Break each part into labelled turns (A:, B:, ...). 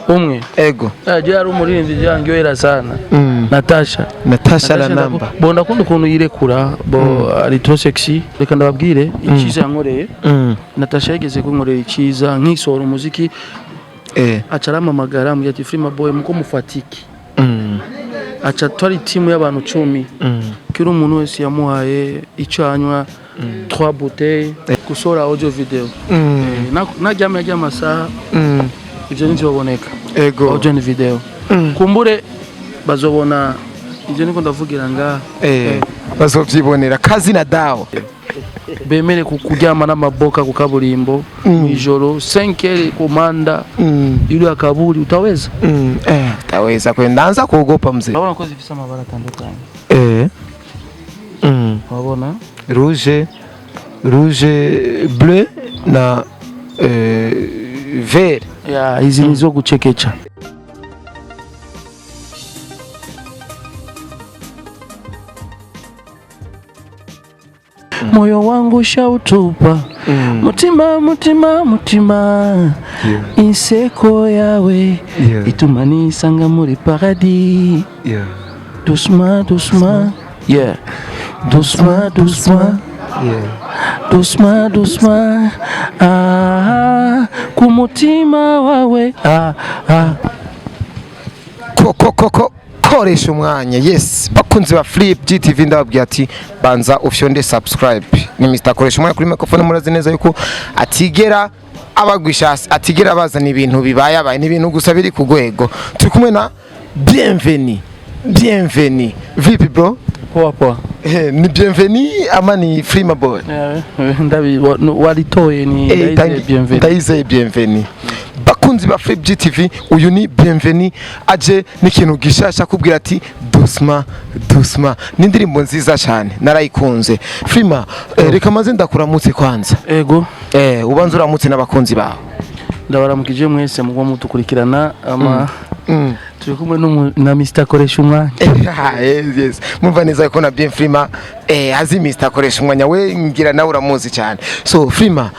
A: umwe
B: ego
A: je ari umuririmbyi yanyohera sana NATACHA
B: la namba
A: bo ndakunda ukuntu yirekura bo ari trop sexy reka ndababwire ikiza yankoreye NATACHA yigeze kunkorera ikiza nk'isoro umuziki acaramamagara mu yati freema boy muko mufatiki aca twari timu y'abantu 10 kiri umuntu wese yamuhaye icanywa 3 bouteilles gusora audio video najyama amasaha ivyo nivyo baboneka
B: ego
A: audio ni video kumbure bazobona ivyo niko ndavugira nga
B: bazovyibonera kazi na dawo
A: bemere kuryama n'amaboka ku kaburimbo mwijoro 5 komanda yule akaburi utaweza
B: utaweza kwendanza kuogopa mzee
A: urabona ko zifise amabara atandukanye urabona
B: rouge bleu na vert
A: ya hizi nizo guchekecha moyo wangu shautupa mutima inseko yawe itumani sanga muri paradis doucement doucement kumutima wawe
B: koresha umwanya yes bakunzi ba Flip GTV ndababwiye ati banza ufyonde subscribe ni Mr Koresha umwanya kuri microphone murazi neza yuko atigera abagwisha atigera bazana ibintu bibaye n'ibintu gusa biri ku gwego turi kumwe na bienvenue vipi bro
A: poa
B: ni bienvenue ama ni freema boy
A: ndabi walitoye ni
B: bienvenue bakunzi ba Flip GTV uyu ni bienvenue aje n'ikintu gishasha kubwira ati doucement n'indirimbo nziza cyane narayikunze freema reka maze ndakuramutse kwanza
A: ego
B: ubanza uramutse n'abakunzi bawe
A: ndabaramukije mwese mugwa mutukurikirana ama turi kumwe na Mr Koresha umwanya
B: yes mumva neza ko na bien freema azi Mr Koresha umwanya we ngira nawe uramuzi cyane so freema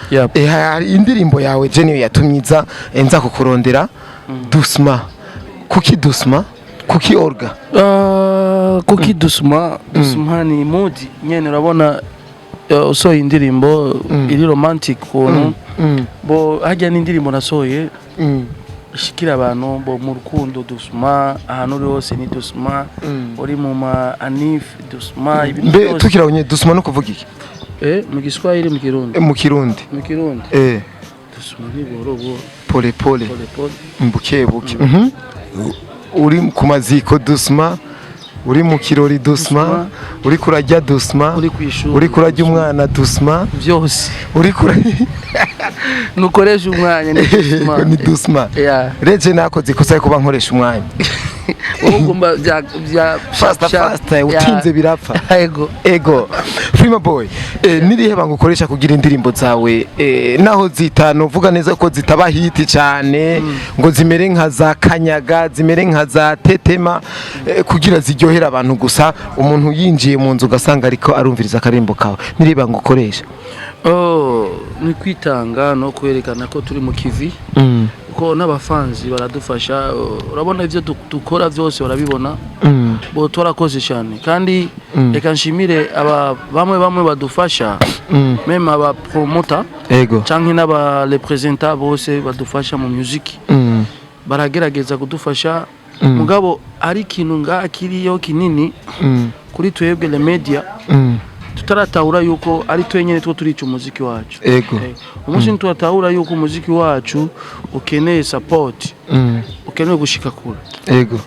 B: indirimbo yawe Jenny yatumyiza enza kukurondera doucement kuki orga
A: kuki doucement ni modi nyene urabona so indirimbo iri romantic kono bo hajya n'indirimbo nasoye shikira abantu bo mu rukundo doucement ahantu rose ni doucement uri mu ma anif doucement
B: ibintu tukira unye doucement no kuvuga iki
A: mu Giswahili mu Kirundi doucement ni borobo
B: pole mbukebuke uri ku maziko doucement uri mu kirori doucement uri kurajya doucement uri kurajya umwana doucement
A: byose
B: uri
A: nukoresha umwanya
B: ni doucement reje nakoze kosa kuba nkoresha umwanya
A: ugomba bya
B: fast utinze birapfa ego freema boy nirihe bangukoresha kugira indirimbo zawe naho zitano vuga neza ko zitaba hiti cyane ngo zimere nka za kanyaga zimere nka za tetema kugira ziryohera abantu gusa umuntu yinjiye mu nzu gasanga ariko arumviriza akarimbo kawe nirihe bangukoresha
A: ni kwitanga no kwerekana ko turi mu kivi ko n'abafanzi baradufasha urabona ivyo dukora byose barabibona bo twarakoze cyane kandi reka nshimire bamwe badufasha meme aba promoter canke n'aba representants bose badufasha mu music baragerageza kudufasha mugabo ari kintu ngakiriyo kinini kuri twebwe le media tutaratahura yuko ari twenyene two turica umuziki wacu umunsi turatahura yuko umuziki wacu ukeneye support ukeneye gushika kure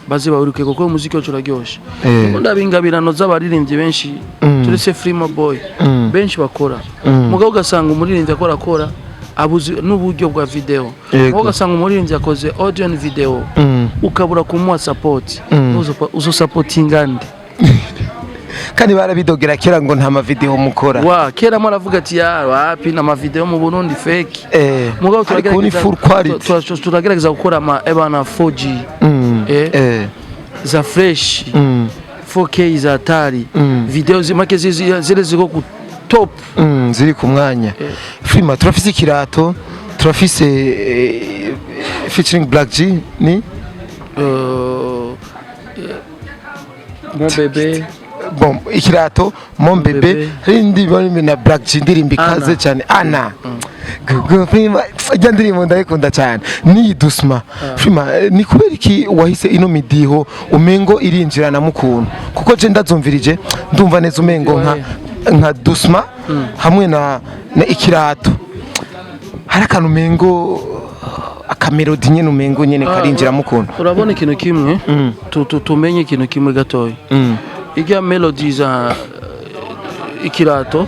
A: baze bawiruke kuko umuziki wacu uraryoshe ndabinga ingabirano z'abaririmbyi benshi turetse freema boy benshi bakora mugabo ugasanga umuririmbyi akora abuzi n'uburyo bwa video ugasanga umuririmbyi akoze audio and video ukabura kumuha support uzo supportingande
B: kandi barabidogera kera ngo nta ma video mukora
A: kera maravuga ati wapi na ma video mu Burundi fake mugabo turagerageza gukora ama ebana 4G za fresh 4K za tari video zimake zile ziko ku top
B: ziri ku mwanya freema turafise ikirato turafise featuring Black G ni
A: Mon bébé.
B: Bon, ikirato mon bébé rindi bari na Black G ndirimba ikaze cyane Ana. Freema ijya ndirimbo ndayikunda cyane ni dusma. Freema ni kubera iki wahise ino midiho umengo irinjirana mukuntu kuko je ndazumvirije ndumva neza umengo nka dusma hamwe na ikirato hari akantu umengo akamelodi nyene umengo nyene karinjira mukuntu.
A: Urabona ikintu kimwe tumenye ikintu kimwe gatoya. Ijya melody za ikirato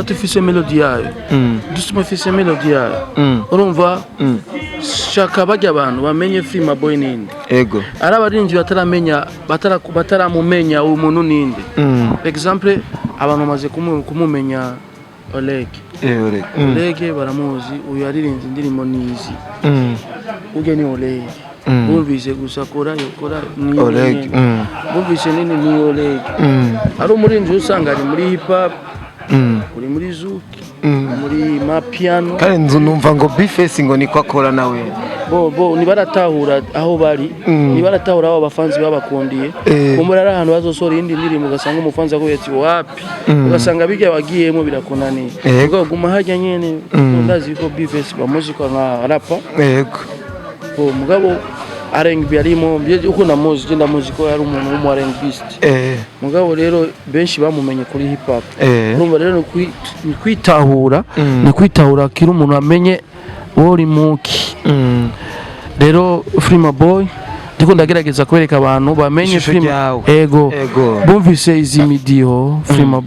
A: ifise melody yayo dusuma ifise melody yayo urumva shaka bajya abantu bamenye Freema Boy ninde
B: ego
A: ari abarinzi bataramumenya umuntu ninde example abantu maze kumumenya Oleg baramuzi uyu aririnze indirimbo nizi uje ni Oleg bumvise gusa kora ni Oleg bumvise nini ni Oleg ari umurinzi usanga ari muri hip hop uri muri zuki muri mapiano
B: kandi numva ngo bafise ngo niko akora nawe
A: bo nibaratahura aho bari nibaratahura aho abafanzi babakundiye kumura ari ahantu bazosora indi ndirimbo ugasanga umufanzi agoye ati wapi ugasanga bijya wagiyemo birakunaniye ubwo guma hajya nyene ndazi ko bafise bamuzi ko nka rapa
B: yego
A: mugabo R&B arimo uko namuzi genda muziko yari umuntu wo mu R&Bist mugabo rero benshi bamumenye kuri hip hop urumva rero ni kwitahura kiri umuntu amenye wori muki rero Freema Boy ndiko ndagerageza kwereka abantu bamenye Freema ego bumvise izi midiho Freema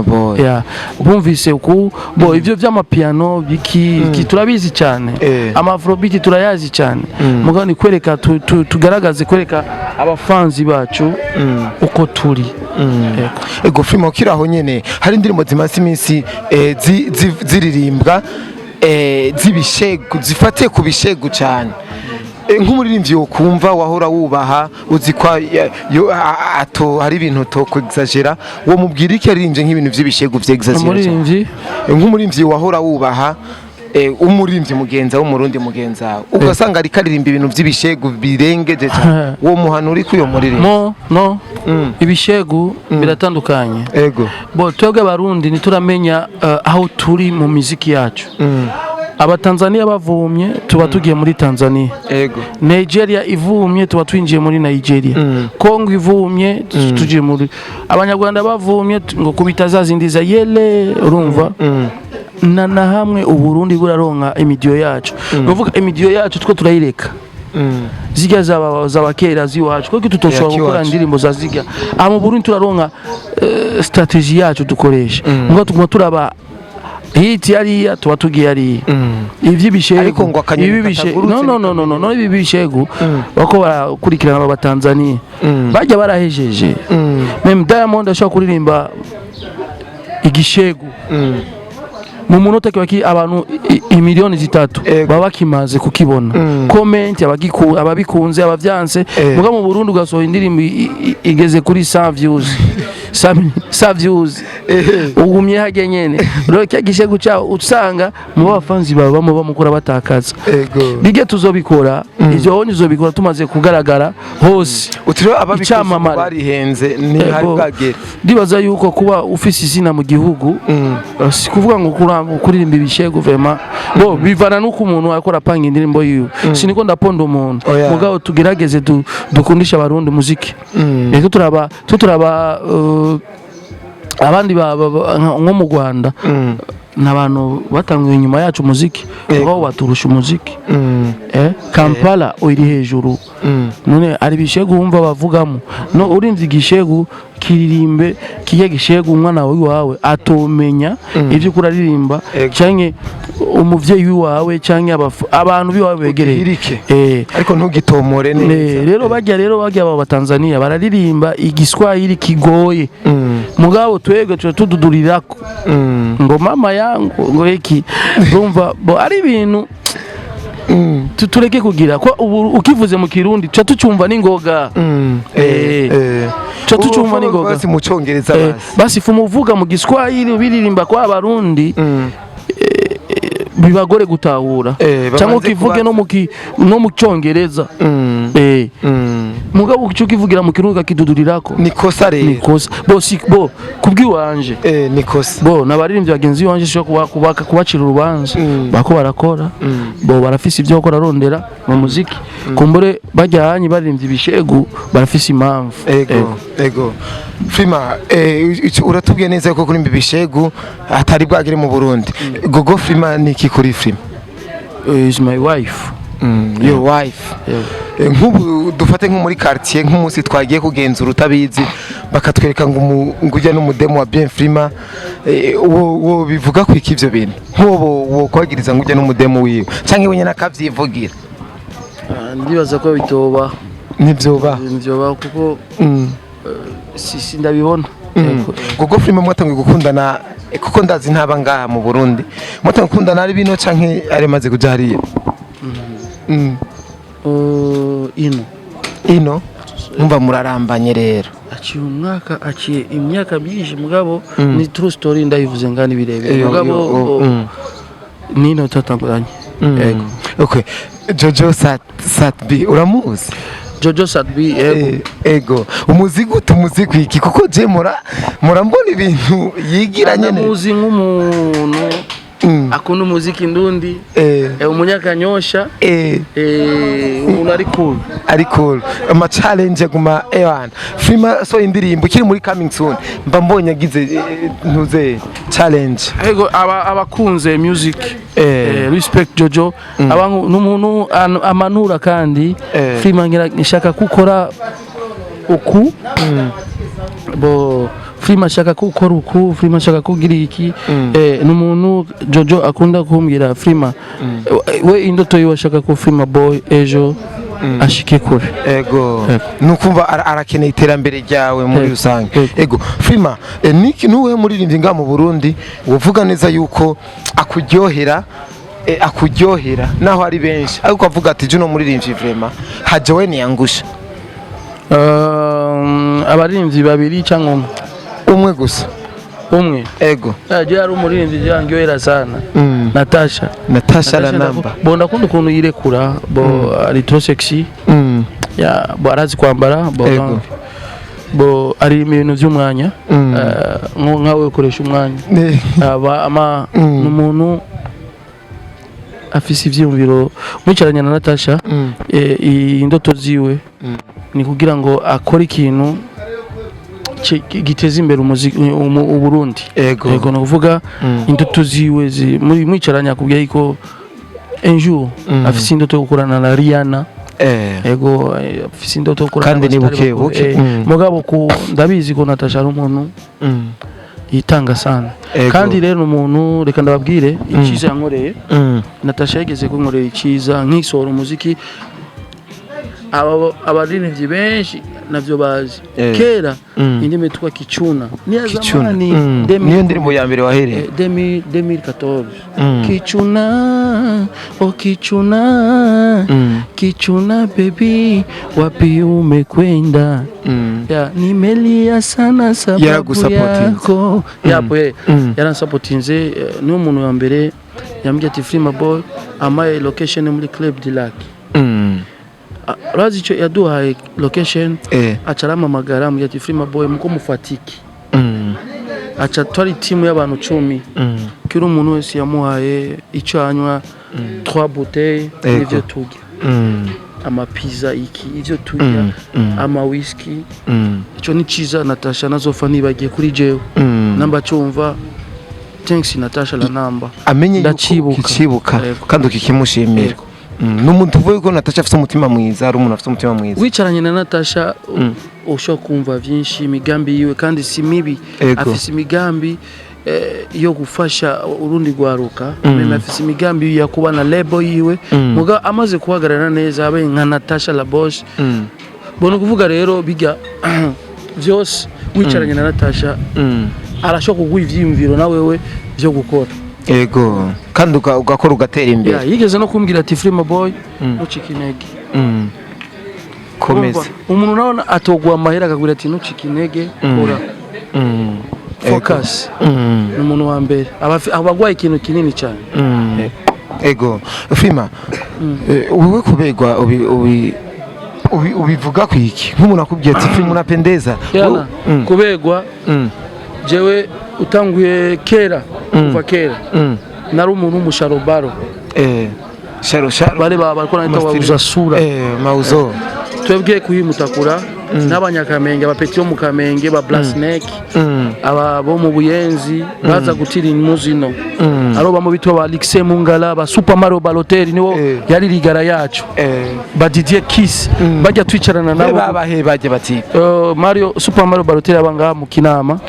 A: Boy yeah bumvise uku bo ivyo vy'amapiano biki turabizi cyane amafrobeat turayazi cyane mugabo ni kwereka tugaragaze kwereka abafanzi bacu uko turi
B: ego Freema ukiraho nyene hari indirimbo zimaze iminsi ziririmbwa zibishegu zifate ku bishegu cyane nk'umuririmbyi ukumva wahora wubaha uzi kwa hari ibintu to exagera wo mubwira iki aririmbye nk'ibintu by'ibishegu vy'exagera nk'umuririmbyi wahora wubaha umuririmbyi mugenza w'umurundi mugenza ugasanga ari karirimba ibintu by'ibishegu birengeje cyane wo muhanura ko yo muririmbyi
A: no ibishegu biratandukanye
B: ego
A: bo twebwe abarundi nituramenya aho turi mu muziki yacu Abatanzania bavumye tuba tugiye muri Tanzania
B: ego
A: Nigeria ivumye tuba twinjiye muri Nigeria Kongo ivumye tugiye muri Abanyarwanda bavumye ngo kubita zazindiza yele urumva na hamwe uburundi buraronka imidiyo yacu uvuga imidiyo yacu two turayireka ziga z'abakera ziwacu kuko tutoshobora gukora indirimbo za ziga mu Burundi turaronka strategy yacu dukoresha ngo tuguma turaba hit yari tuba tugiye ari ivy'ibishegu no ibishegu bako barakurikirana abatanzania bajya barahejeje meme Diamond ashaka kuririmba igishegu mu munota kwaki abantu imiliyoni 3 baba kimaze kukibona comment ababikunze abavyanse muga mu Burundi ugasoha indirimbo igeze kuri 100 views 100 views ugumye hage nyene rero cyagishegu cyaho usanga mu bafanzi baba bamukora batakaza bige tuzobikora ivyo honye uzobikora tumaze kugaragara hose
B: utiro ababikoze barihenze ni harigagera
A: ndibaza yuko kuba ufise izina mu gihugu sikuvuga ngo kuririmba ibishegu vraiment bo bivana nuko umuntu akora panga indirimbo yiwe siniko ndaponda umuntu mugabo tugerageze dukundisha abarundi muziki rero turaba abandi nko mu Rwanda n'abantu batanguye inyuma yacu muziki ngo waturusha umuziki Kampala uri hejuru none ari bishegu umva bavugamo no urinzi gishegu kiririmbe kijya gishegu umwana wawe atomenya ivyo kuraririmba canke umuvyeyi wawe canke abantu biwawe begereye
B: ariko ntugitomore neza
A: rero bajya aba Tanzania bararirimba igiswahili kigoye mugabo twege tududurirako ngo mama yangu ngo eki urumva bo ari ibintu tureke kugira ko ukivuze mu Kirundi cha tucumva ningoga cha tucumva ningoga
B: basi mu Cyongereza
A: basi fumuvuga mu Giswahili biririmba kwa abarundi bibagore gutahura cyangwa kivuge no mu cyongereza mugabo cyo kivugira mu kirundi kakidudurirako
B: nikosa rero
A: nikosa bo kubwiwanje
B: nikosa
A: bo nabaririmbyi bagenzi banje cyo kubacira urubanza bako barakora bo barafise ibyo gukora rondera mu muziki kumbure bajyanye baririmbyi ibishegu barafise impamvu
B: ego Freema uratubwiye neza ko kuri ibishegu atari bwagire mu Burundi gogo Freema niki kuri Freema
A: is my wife
B: your wife nk'ubu dufate nko muri quartier nk'umunsi twagiye kugenzura utabizi bakatwereka ngo ujya n'umudemo wa bien Freema wo bivuga ko iki ivyo bintu nk'ubu wo kwagiriza ngo ujya n'umudemo wiwe canke wenye nakavyivugira
A: ndibaza ko bitoba
B: nivyoba
A: kuko si ndabibona
B: gogo Freema mwatangiye gukundana kuko ndazi ntaba ngaha mu Burundi mwatangiye gukundana ari bino canke ari maze kuja hariya ino numva murarambanye rero
A: aciye imyaka myinshi mugabo ni true story ndayivuze ngani birebere mugabo nino tatanguranye
B: yego okay Jojo Satbi uramuzi
A: Jojo Satbi
B: ego umuziki iki kuko je murambona ibintu yigira nyene
A: umuzi nk'umuntu akunda umuziki ndundi umunyakanyosha umuntu ari cool ama challenge guma ewana Freema so indirimbo kiri muri coming soon mba mbonye agize ntuze challenge ego abakunze music respect Jojo abantu n'umuntu amanura kandi Freema ngishaka gukora uku bo Freema shaka gukora uku Freema shaka kugira iki n'umuntu Jojo akunda kumbwira Freema we indoto yiwe shaka ko Freema boy ejo ashike kure
B: ego nukumva arakeneye iterambere ryawe muri rusange ego Freema niki nuwe muririmbyi nga mu Burundi uvuga neza yuko akuryohera naho ari benshi ariko avuga ati juno muririmbyi Freema haje we niyangusha
A: abaririmbyi babiri cyangwa
B: umwe gusa ego
A: yaje ari umuririmbyi yangoyera sana
B: NATACHA la namba
A: bonda kundi kuntu yirekura bo ari trop sexy ya bo arazi kwambara bo ari ibintu by'umwanya nkawe ukoresha umwanya ama n'umuntu afise ivyumviro mwicaranye na NATACHA indoto ziwe ni kugira ngo akore ikintu giteza imbere umuziki uburundi ego no kuvuga indoto ziwe muri mwicaranya kubwiye ko enjour afise indoto yo gukorana na Rihanna ego afise indoto yo gukorana
B: kandi ni buke
A: mugabo ko ndabizi ko NATACHA ari umuntu yitanga sana kandi rero umuntu reka ndababwire ikiza yankoreye NATACHA yigeze kunkorera ikiza nk'isora umuziki abaririmbyi benshi navyo bazi kera indimi twa kichuna ni zamani
B: niyo ndirimbo ya mbere wahereye
A: 2014 kichuna baby wapi umekwenda nimelia sana sababu yako yapo yaransapotinze ni umuntu wa mbere yambye ati Freema boy amaye location muri Club de Lac razi cyo yaduhaye location acarama magara mu yati Freema boy muko mufatiki acha twari team y'abantu 10 kiri umuntu wese yamuhaye icyo anywa 3 bouteilles n'ivyo turya ama pizza iki ivyo turya ama whisky cyo ni ciza NATACHA nazofa nibagiye kuri jewe namba cyumva thanks NATACHA la namba
B: amenye ndacibuka kandi ukikimushimira n'umuntu uvuye ko NATACHA afite umutima mwiza ari umuntu afite umutima mwiza
A: wicaranye na NATACHA usho kumva byinshi imigambi yiwe kandi si mibi afise imigambi yo gufasha urundi gwaruka afise imigambi ya kuba na label yiwe muga amaze kuhagarara neza abe nka NATACHA la boss bono kuvuga rero bijya byose wicaranye na NATACHA arasho kuguha ivyimviro na wewe byo gukora
B: ego kandi ugakora ugatera imbere
A: yigeze no kumbwira ati Freema boy nucika intege
B: komeza
A: umuntu naona atogwa amahera akagura ati nucika intege kora focus n'umuntu wa mbere abagwaye ikintu kinini cyane
B: ego Freema wewe kubegwa ubivuga kwiki nk'umuntu akubwiye ati Freema unapendeza
A: kubegwa jewe utanguye kera kuva kera nari umuntu w'umusharobaro
B: sharo
A: bale bakora nita wabuza sura
B: mauzo
A: twebwe kuyimutakura n'abanyakamenge abapeti bo mu Kamenge ba Blasnek abo mu Buyenzi baza gutira imuzino aro bamo bitwa ba Alexis Mungala ba Super Mario Balotelli niwo yari ligara yacu ba Didier Kiss bajya twicarana nabo
B: babahe bajya bati
A: Mario Super Mario Balotelli abanga mu Kinama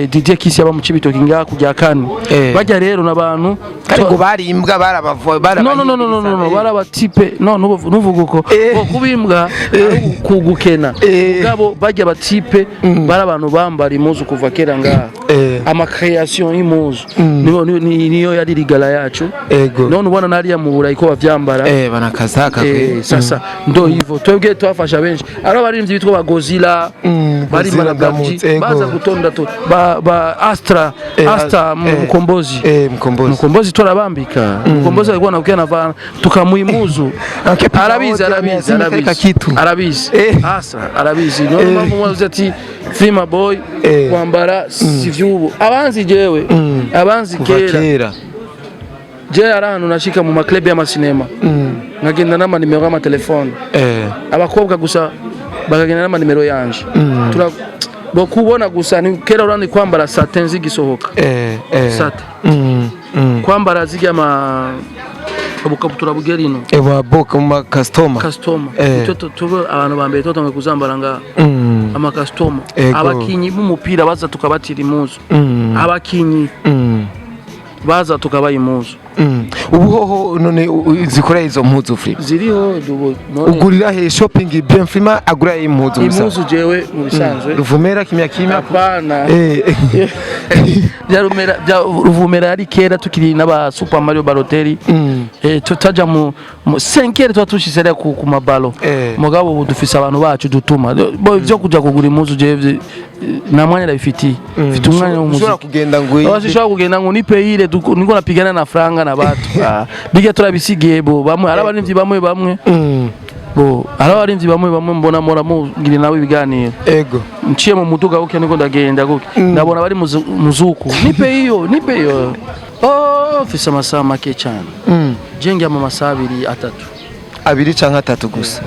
A: Didier Kiss yaba mu Cibitoki nga kujya kane bajya rero nabantu
B: ariko bari imbwa barabavoye
A: no barabatipe no nuvuga uko kubimbwa kugukena gabo bajya batipe bara abantu bambara imuzu kuva kera ngaha ama création imuzu niyo yari ligala yacu none ubona nari mu Burayi ko bavyambara
B: banakazaka
A: sasa ndo hivyo twebwe twafasha benshi aro baririmbyi bitwa bagozila bari baza gutonda to ba Astra mukombozi turabambika mukombozi alikuwa anakuja na tukamuimuzu arabizi Astra arabizi no mambo mwazo ati Freema boy kwambara sivyubu abanzi jewe abanzi kera je arano nashika mu maclub ya masinema ngagenda nama nimero ya telefone abakobwa gusa bagagenda nama nimero yanje bo kubona gusa ni kera urani kwambara satin zigisohoka satin kwambara zigya ubukabutura bugerino
B: boka mu customer
A: tubo abantu bambere totange kuzambara nga ama customer abakinyi b'umupira baza tukabatira imuzu abakinyi baza tukabaye imuzu
B: ubuhoho none zikora izo mpuzu Freema
A: ziriho
B: ugurira he shopping bien Freema agura impuzu
A: imuzu jewe mu bisanzwe
B: ruvumera kimya
A: apana ruvumera ari kera tukiri n'aba Super Mario Balotelli tutaja mu 5 twa tushizera ku mabalo mugabo ubu dufise abantu bacu dutuma bo byo kuja kugura impuzu jewe na mwanya ndabifitiye mfite umwanya
B: ushobora kugenda ngo
A: abashobora kugenda ngo ni payire niko napigana na franga na batu bige turabisigiye bo bamwe arabarimvyi bamwe bo arabarimvyi bamwe mbona mora mugira nawe ibiganiro nciye mu muduga uke niko ndagenda guke ndabona bari muzuku nipe iyo fisa amasaha make cyane jenge ama masaha 2
B: canke 3 gusa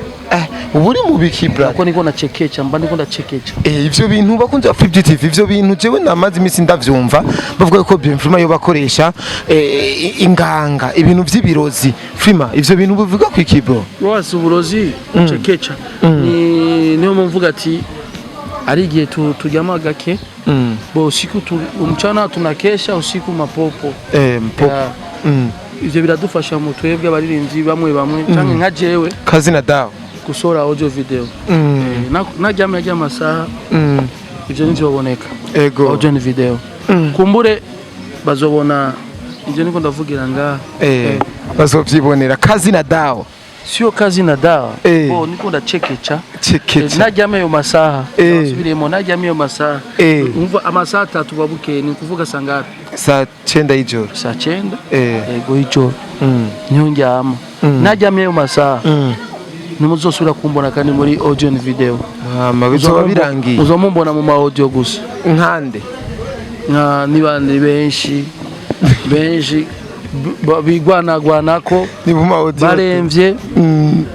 B: uburi mu biki bra
A: ko niko nacekeca mba niko ndacekeca
B: ivyo bintu bakunze Afrique TV ivyo bintu jewe namazi imisi ndavyumva bavuga ko bien Freema yo bakoresha inganga ibintu vy'ibirozi Freema ivyo bintu bivuga ku ikibro
A: wose uburozi cekeca niyo mvuga ati ari gihe turyama gake bo usiku umchana tunakesha usiku mapopo ivyo biradufasha mu twebwe abaririmvyi bamwe canke nka jewe
B: kazi na dawa
A: kusora audio video najya amasaha ivyo nivyo baboneka audio ni video kumbure bazobona ivyo niko ndavugira nga
B: bazovyibonera kazi na dawa
A: sio kazi na dawa bo niko ndacekeca najya ayo masaha subiremo najya ayo masaha umva amasaha 3 babuke ni kuvuga sangapi
B: saa 9 y'ijoro
A: saa 9 ego y'ijoro niyo njyama najya ayo masaha nimuzosura kumbona kandi muri audio and video
B: bizoba birangiye
A: uzomumbona mu ma audio gusa
B: nkande
A: nibandi benshi bigwanagwanako
B: ni mu ma audio
A: baremvye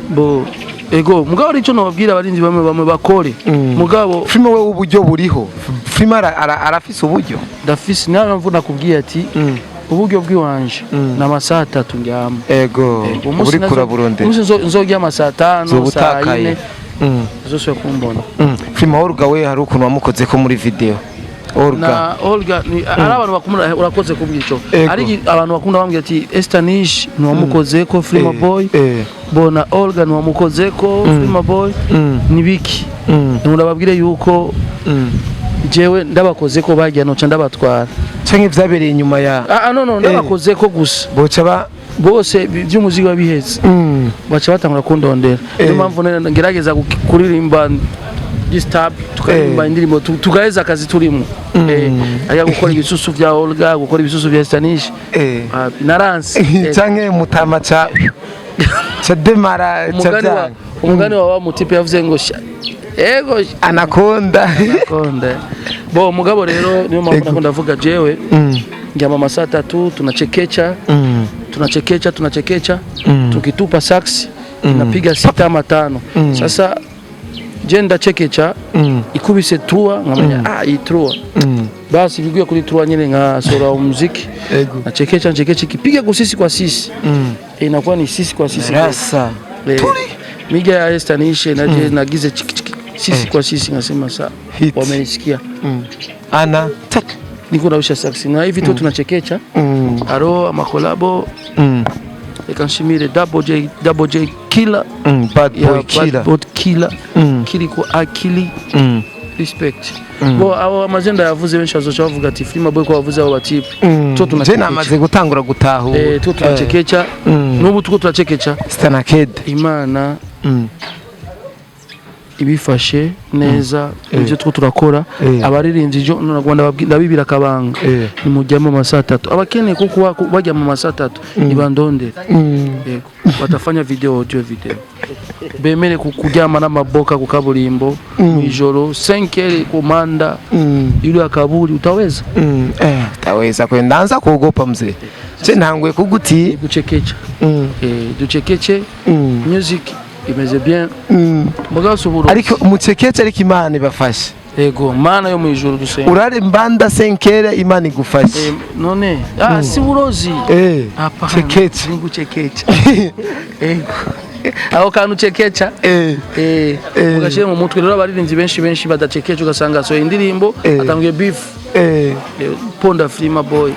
A: bo ego mugabo rico nobabwira abarinzi bamwe bakore mugabo
B: Freema we uburyo buriho Freema arafise uburyo
A: ndafise nawe mvuna kubwiye ati uburyo bw'iwanje na masaha 3 njyama
B: uri kura Burundi
A: nzogya amasaha 5 saa 4 zose kumbona
B: Freema Olga we hari ukuntu wamukoze ko muri video
A: Olga ni abantu bakumura urakoze kubwico ari abantu bakunda bambwiye ati Estanish ni wamukoze ko Freema boy bona Olga ni wamukoze ko Freema boy ni biki ndababwire yuko jewe ndabakoze ko bajya no ndabatwara
B: canke vyabereye inyuma ya
A: no ndabakoze ko gusa
B: boca
A: bose by'umuziki wabihetse baca batangura kundondera niyo mpamvu ngerageza kuririmba disturb tukaririmba indirimbo tugaheza akazi turimo aya gukora ibisusu vya Olga gukora ibisusu vya Stanish naranse
B: canke mutama cha demara cha
A: umugani wa mutipe yavuze ngo ego
B: anakonda
A: bo mugabo rero niyo mpamvu nakunda vuga jewe njama masaa 3 tunachekecha tukitupa sax napiga 6 ama 5 sasa je ndachekecha ikubise trua ngamenya hii trua basi ngiye kuri trua nyene ngasora umuziki nachekecha kipiga kwa sisi inakuwa ni sisi kwa sisi
B: sasa
A: miga ya estanishe nagize sisi kwa sisi ngasema saa wamenisikia
B: ana
A: niko nausha sax na hivi tu tunachekecha aro makolabo ekanshimire double J killer
B: bad boy killer
A: kili kwa akili respect bo abo amazenda yavuze benshi azochavuga ati freema boy kwa wavuze abo batipe tu tunachekecha
B: je namaze gutangura gutahu
A: tu tunachekecha nubu tuko tunachekecha
B: stanaked
A: imana ibifashe neza ibyo two turakora abaririmvye jo no Rwanda ndabibira kabanga ni mujyamo masaa 3 abakeneye kuko bajya mu masaa 3 ibandonde yego batafanya video bemere kujyama n'amaboka ku kaburimbo ijoro 5 komanda ili akaburi utaweza
B: utaweza kwendanza kuogopa mzee je ntangwe kuguti
A: gucekecha ducekeche music imeze bien mugaso uburozi
B: ariko umucekecha ariko imana ibafashe
A: yego mana yo mu ijuru dusenga
B: urare mbanda 5 imana igufashe
A: none si uburozi
B: cekecha
A: ngucekecha yego aho kantu cekecha ugashire mu mutwe rero abaririnzi benshi badacekecha ugasanga so indirimbo atangiye beef ponda freema boy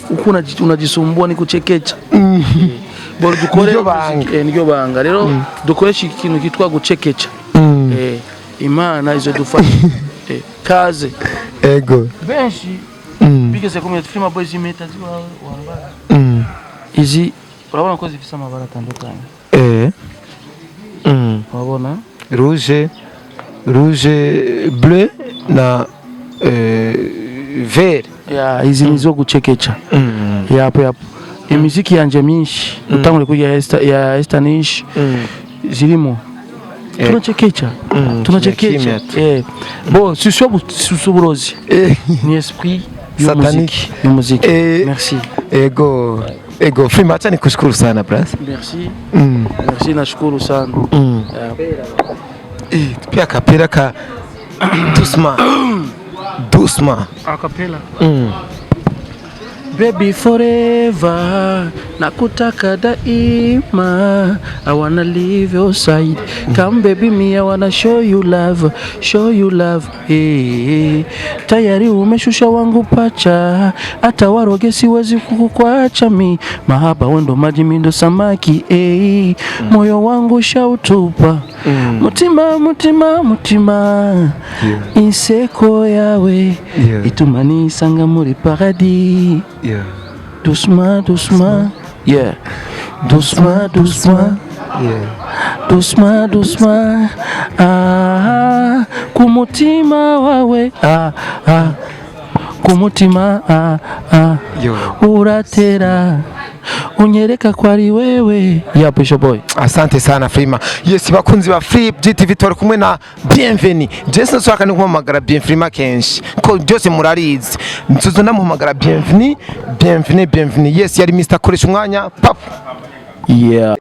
A: ukuna unajisumbua ni kucekecha bora dukore niryo banga rero dukoresha ikintu kitwa gucekecha imana izo dufasha kaze
B: ego
A: benshi bigeze kumwe freema boys imeta ziwa wambara izi urabona ko zifise amabara atandukanye wabona
B: rouge bleu na vert
A: izi nizo gucekecha yapo imiziki yanje myinshi utangure kuya ya Estanish zirimo tunachekecha bon si uburozi ni esprit
B: satanique
A: musique merci
B: ego freema acha nikushukuru sana brother
A: merci nashukuru sana
B: pia kapela ka doucement
A: acapella baby forever nakutaka daima I wanna live your side come baby me I wanna show you love tayari umeshusha wangu pacha hata waroge siwezi kukuacha mi mahaba wendo maji mindo samaki moyo wangu shautupa mutima inseko yawe itumani sanga muri paradis doucement doucement kumutima wawe kumutima uratera unyereka kwa ari wewe yapo boy.
B: Asante sana Freema. Yes bakunzi ba Free GTV tori kumwe na Bienvenue. Jason swaka ni kumamagara Bienvenue kenshi ko byose murarizi. Nsuzo namuhamagara Bienvenue. Yes yari Mr. Koresha umwanya pap.
A: Yeah.